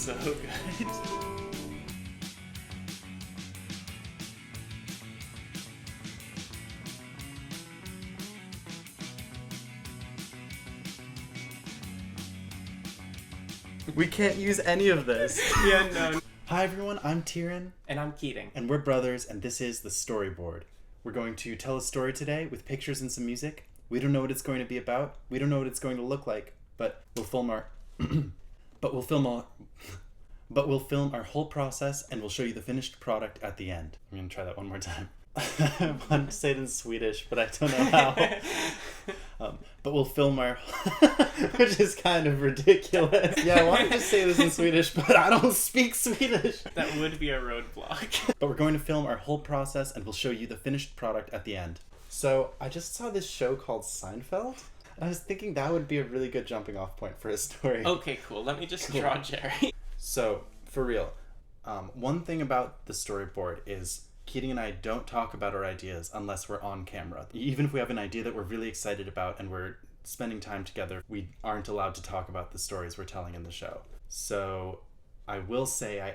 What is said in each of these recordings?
so good. We can't use any of this. Yeah, no. Hi everyone, I'm Tieren. And I'm Keating. And we're brothers, and this is the Storyboard. We're going to tell a story today with pictures and some music. We don't know what it's going to be about. We don't know what it's going to look like, but we'll film our we'll film our whole process, and we'll show you the finished product at the end. I'm going to try that one more time. I want to say it in Swedish, but I don't know how. But we'll film our... which is kind of ridiculous. Yeah, I wanted to say this in Swedish, but I don't speak Swedish. That would be a roadblock. But we're going to film our whole process, and we'll show you the finished product at the end. So, I just saw this show called Seinfeld, and I was thinking that would be a really good jumping off point for a story. Okay, cool. Let me just draw Jerry. So, for real, one thing about the storyboard is Keating and I don't talk about our ideas unless we're on camera. Even if we have an idea that we're really excited about and we're spending time together, we aren't allowed to talk about the stories we're telling in the show. So I will say I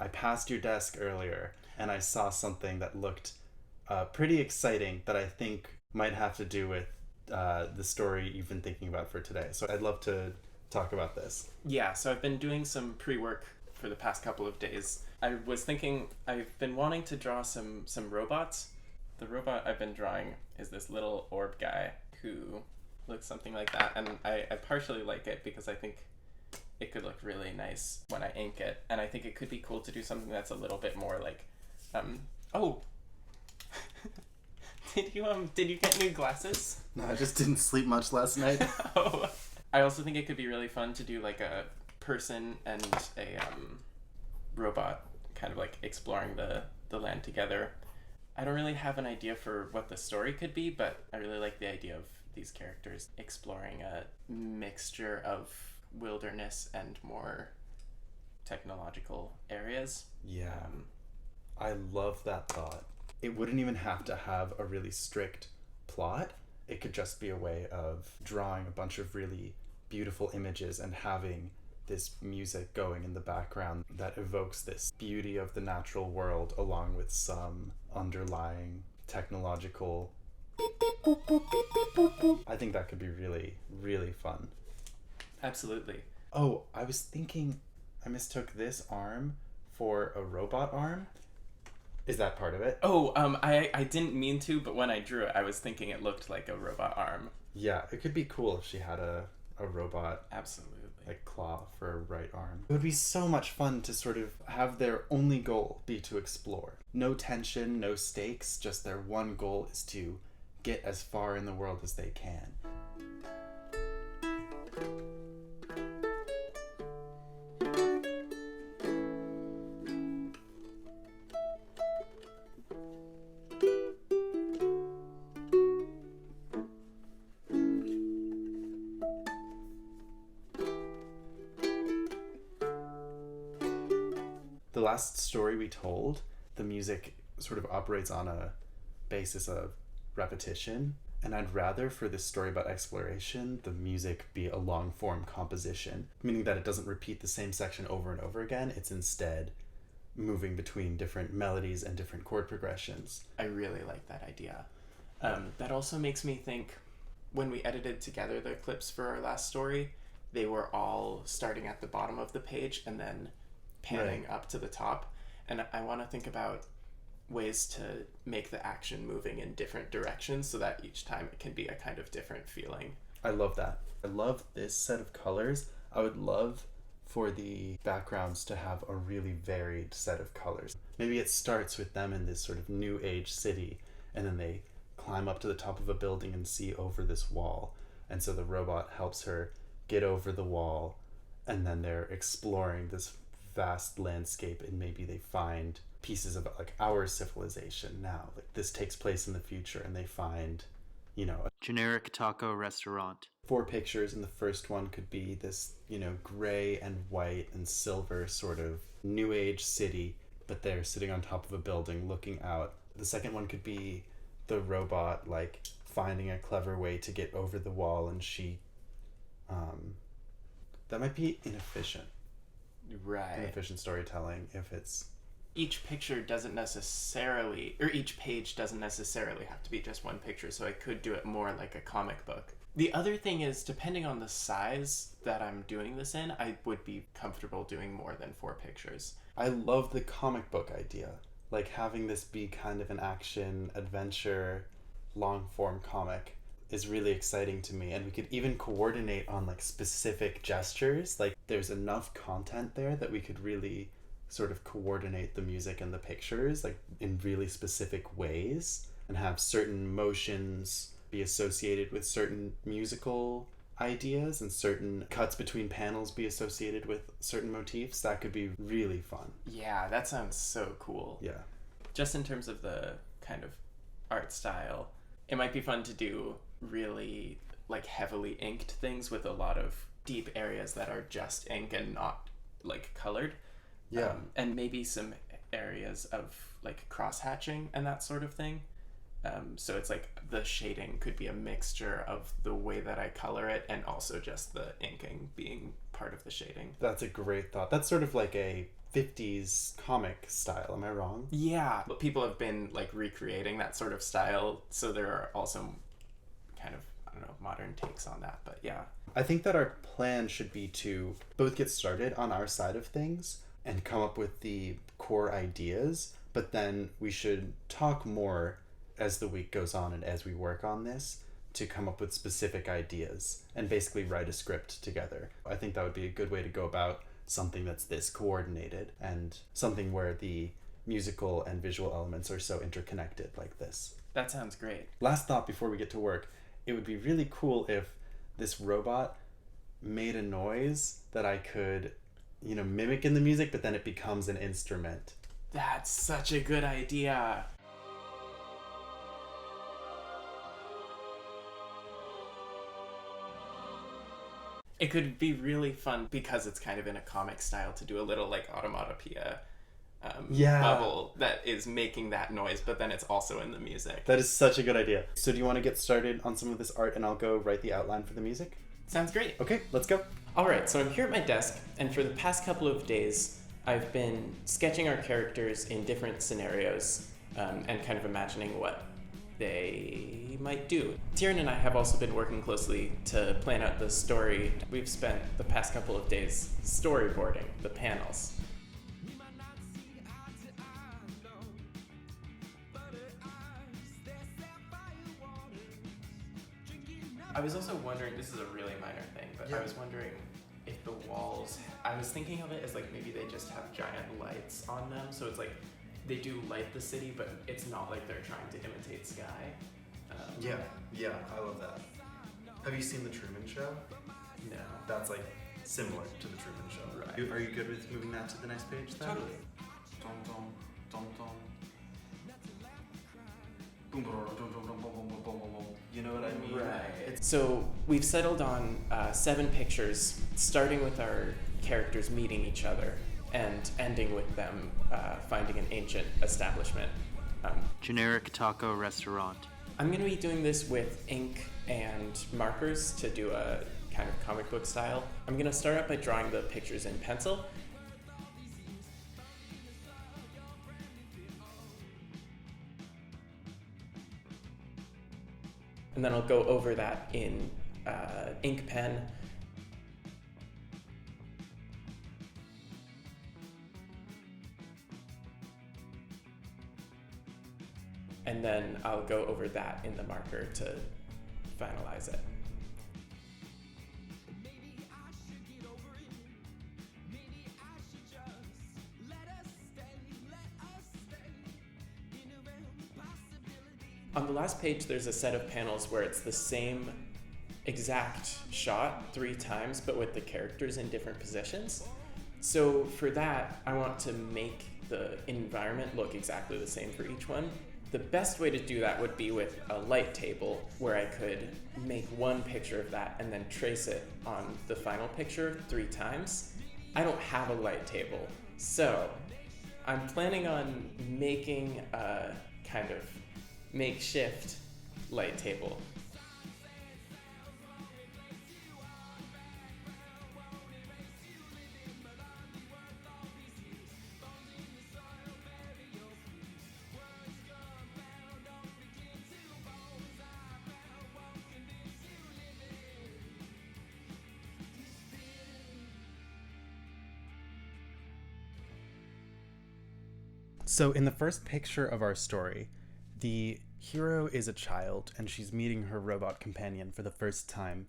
passed your desk earlier and I saw something that looked pretty exciting that I think might have to do with the story you've been thinking about for today. So I'd love to talk about this. Yeah, so I've been doing some pre-work for the past couple of days. I was thinking I've been wanting to draw some robots. The robot I've been drawing is this little orb guy who looks something like that, and I partially like it because I think it could look really nice when I ink it, and I think it could be cool to do something that's a little bit more like oh. Did you get new glasses? No, I just didn't sleep much last night. Oh. I also think it could be really fun to do like a person and a robot kind of like exploring the land together. I don't really have an idea for what the story could be, but I really like the idea of these characters exploring a mixture of wilderness and more technological areas. Yeah. I love that thought. It wouldn't even have to have a really strict plot. It could just be a way of drawing a bunch of really beautiful images and having this music going in the background that evokes this beauty of the natural world along with some underlying technological... I think that could be really, really fun. Absolutely. Oh, I was thinking I mistook this arm for a robot arm. Is that part of it? Oh, I didn't mean to, but when I drew it, I was thinking it looked like a robot arm. Yeah, it could be cool if she had a robot... Absolutely. like claw for a right arm. It would be so much fun to sort of have their only goal be to explore. No tension, no stakes, just their one goal is to get as far in the world as they can. The last story we told, the music sort of operates on a basis of repetition, and I'd rather for this story about exploration, the music be a long-form composition, meaning that it doesn't repeat the same section over and over again. It's instead moving between different melodies and different chord progressions. I really like that idea. That also makes me think, when we edited together the clips for our last story, they were all starting at the bottom of the page and then panning up to the top, and I want to think about ways to make the action moving in different directions so that each time it can be a kind of different feeling. I love that. I love this set of colors. I would love for the backgrounds to have a really varied set of colors. Maybe it starts with them in this sort of new age city, and then they climb up to the top of a building and see over this wall, and so the robot helps her get over the wall, and then they're exploring this vast landscape, and maybe they find pieces of like our civilization now. Like this takes place in the future, and they find, you know, a generic taco restaurant. 4 pictures, and the first one could be this, you know, gray and white and silver sort of new age city, but they're sitting on top of a building looking out. The second one could be the robot like finding a clever way to get over the wall, and she That might be inefficient Right. storytelling if it's... Each picture doesn't necessarily, or each page doesn't necessarily have to be just one picture, so I could do it more like a comic book. The other thing is, depending on the size that I'm doing this in, I would be comfortable doing more than 4 pictures. I love the comic book idea. Like having this be kind of an action, adventure, long form comic is really exciting to me. And we could even coordinate on like specific gestures. Like there's enough content there that we could really sort of coordinate the music and the pictures like in really specific ways and have certain motions be associated with certain musical ideas and certain cuts between panels be associated with certain motifs. That could be really fun. Yeah, that sounds so cool. Yeah. Just in terms of the kind of art style, it might be fun to do really like heavily inked things with a lot of deep areas that are just ink and not like colored. Yeah. And maybe some areas of like cross hatching and that sort of thing. So it's like the shading could be a mixture of the way that I color it and also just the inking being part of the shading. That's a great thought. That's sort of like a 50s comic style, am I wrong? Yeah, but people have been like recreating that sort of style, so there are also kind of, I don't know, modern takes on that, but yeah. I think that our plan should be to both get started on our side of things and come up with the core ideas, but then we should talk more as the week goes on and as we work on this to come up with specific ideas and basically write a script together. I think that would be a good way to go about something that's this coordinated and something where the musical and visual elements are so interconnected like this. That sounds great. Last thought before we get to work, it would be really cool if this robot made a noise that I could, mimic in the music, but then it becomes an instrument. That's such a good idea. It could be really fun because it's kind of in a comic style to do a little like automatopoeia bubble that is making that noise, but then it's also in the music. That is such a good idea. So do you want to get started on some of this art and I'll go write the outline for the music? Sounds great. Okay, let's go. All right, so I'm here at my desk, and for the past couple of days, I've been sketching our characters in different scenarios and kind of imagining what they might do. Tieren and I have also been working closely to plan out the story. We've spent the past couple of days storyboarding the panels. I was also wondering, this is a really minor thing, but I was wondering if the walls, I was thinking of it as like maybe they just have giant lights on them, so it's like they do light the city, but it's not like they're trying to imitate sky. Yeah, I love that. Have you seen The Truman Show? No. That's like similar to The Truman Show. Right. Are you good with moving that to the next page then? Totally. Dum, dum, dum, dum. Boom, boom, boom, boom, boom, boom, boom, boom, boom. You know what I mean? Right. So we've settled on 7 pictures, starting with our characters meeting each other and ending with them finding an ancient establishment. Generic taco restaurant. I'm going to be doing this with ink and markers to do a kind of comic book style. I'm going to start out by drawing the pictures in pencil. And then I'll go over that in ink pen. And then I'll go over that in the marker to finalize it. On the last page, there's a set of panels where it's the same exact shot 3 times, but with the characters in different positions. So for that, I want to make the environment look exactly the same for each one. The best way to do that would be with a light table where I could make one picture of that and then trace it on the final picture 3 times. I don't have a light table, so I'm planning on making a kind of makeshift light table. So in the first picture of our story, the hero is a child and she's meeting her robot companion for the first time.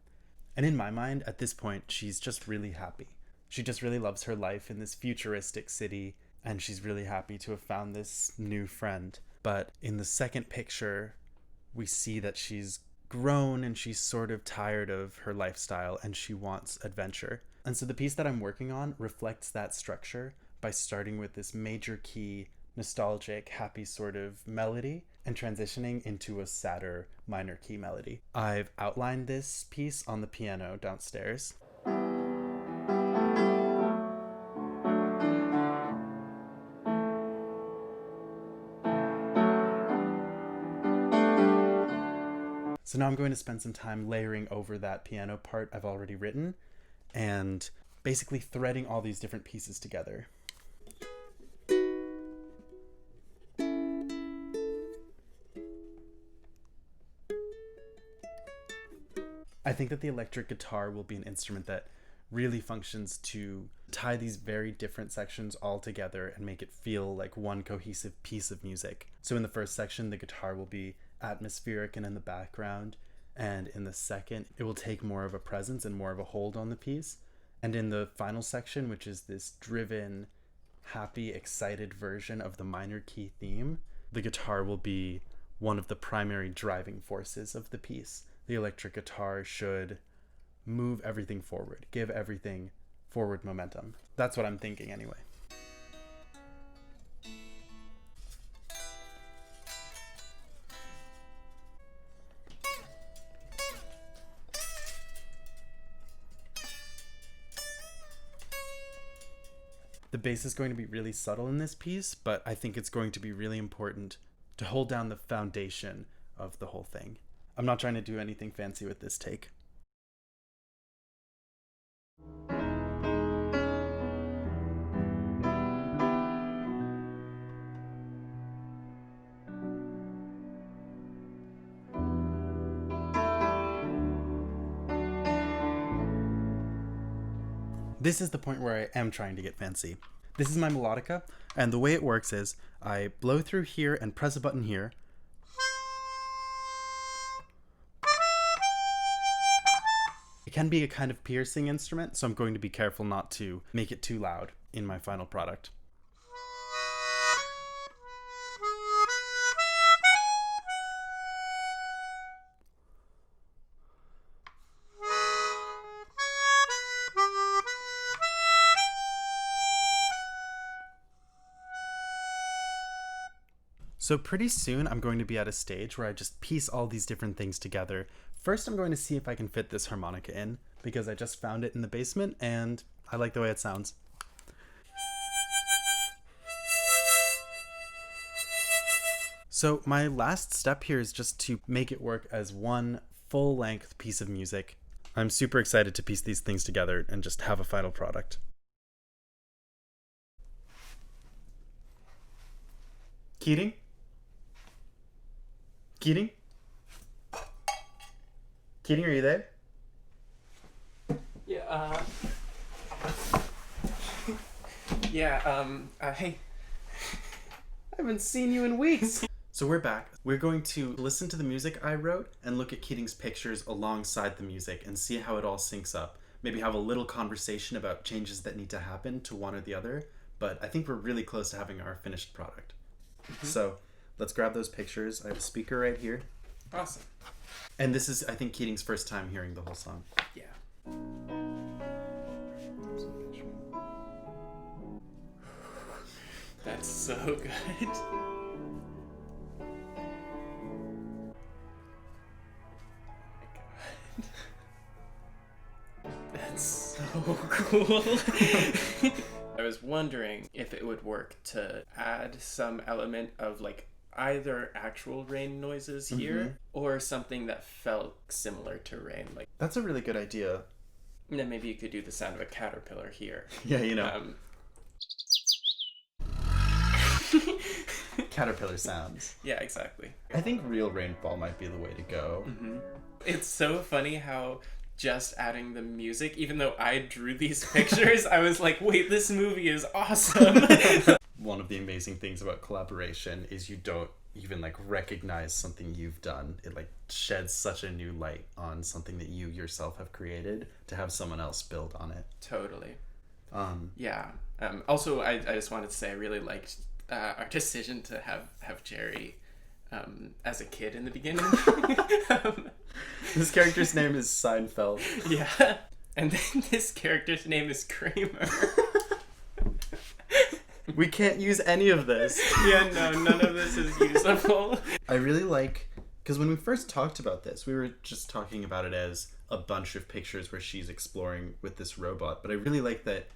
And in my mind, at this point, she's just really happy. She just really loves her life in this futuristic city, and she's really happy to have found this new friend. But in the second picture, we see that she's grown and she's sort of tired of her lifestyle and she wants adventure. And so the piece that I'm working on reflects that structure by starting with this major key, nostalgic, happy sort of melody and transitioning into a sadder minor key melody. I've outlined this piece on the piano downstairs. So now I'm going to spend some time layering over that piano part I've already written and basically threading all these different pieces together. I think that the electric guitar will be an instrument that really functions to tie these very different sections all together and make it feel like one cohesive piece of music. So in the first section, the guitar will be atmospheric and in the background, and in the second, it will take more of a presence and more of a hold on the piece. And in the final section, which is this driven, happy, excited version of the minor key theme, the guitar will be one of the primary driving forces of the piece. The electric guitar should move everything forward, give everything forward momentum. That's what I'm thinking anyway. The bass is going to be really subtle in this piece, but I think it's going to be really important to hold down the foundation of the whole thing. I'm not trying to do anything fancy with this take. This is the point where I am trying to get fancy. This is my melodica, and the way it works is I blow through here and press a button here. It can be a kind of piercing instrument, so I'm going to be careful not to make it too loud in my final product. So pretty soon I'm going to be at a stage where I just piece all these different things together. First I'm going to see if I can fit this harmonica in, because I just found it in the basement and I like the way it sounds. So my last step here is just to make it work as one full-length piece of music. I'm super excited to piece these things together and just have a final product. Keating? Keating? Keating, are you there? Yeah, hey. I haven't seen you in weeks. So we're back. We're going to listen to the music I wrote and look at Keating's pictures alongside the music and see how it all syncs up. Maybe have a little conversation about changes that need to happen to one or the other, but I think we're really close to having our finished product. So let's grab those pictures. I have a speaker right here. Awesome. And this is, I think, Keating's first time hearing the whole song. Yeah. That's so good. That's so cool. I was wondering if it would work to add some element of like either actual rain noises here or something that felt similar to rain. Like That's a really good idea. and then maybe you could do the sound of a caterpillar here. Yeah, you know. Caterpillar sounds. Yeah, exactly. I think real rainfall might be the way to go. It's so funny how just adding the music, even though I drew these pictures, I was like, wait, this movie is awesome. one of the amazing things about collaboration is you don't even like recognize something you've done. It like sheds such a new light on something that you yourself have created to have someone else build on it. Totally. Yeah. Also, I just wanted to say I really liked our decision to have Jerry as a kid in the beginning. This character's name is Seinfeld. Yeah. And then this character's name is Kramer. We can't use any of this. Yeah, no, none of this is usable. I really like, because when we first talked about this, we were just talking about it as a bunch of pictures where she's exploring with this robot, but I really like that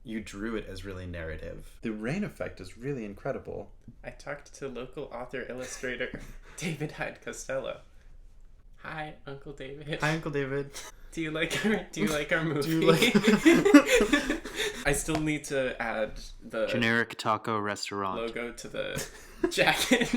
you drew it as really narrative. The rain effect is really incredible. I talked to local author illustrator David Hyde Costello. Hi, Uncle David. Hi, Uncle David. Do you like our movie? Do you like... I still need to add the Generic taco restaurant. logo to the jacket.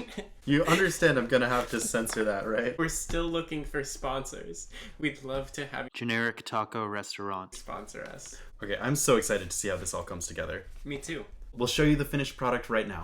You understand I'm gonna have to censor that, right? We're still looking for sponsors. We'd love to have you Generic taco restaurant. sponsor us. Okay, I'm so excited to see how this all comes together. Me too. We'll show you the finished product right now.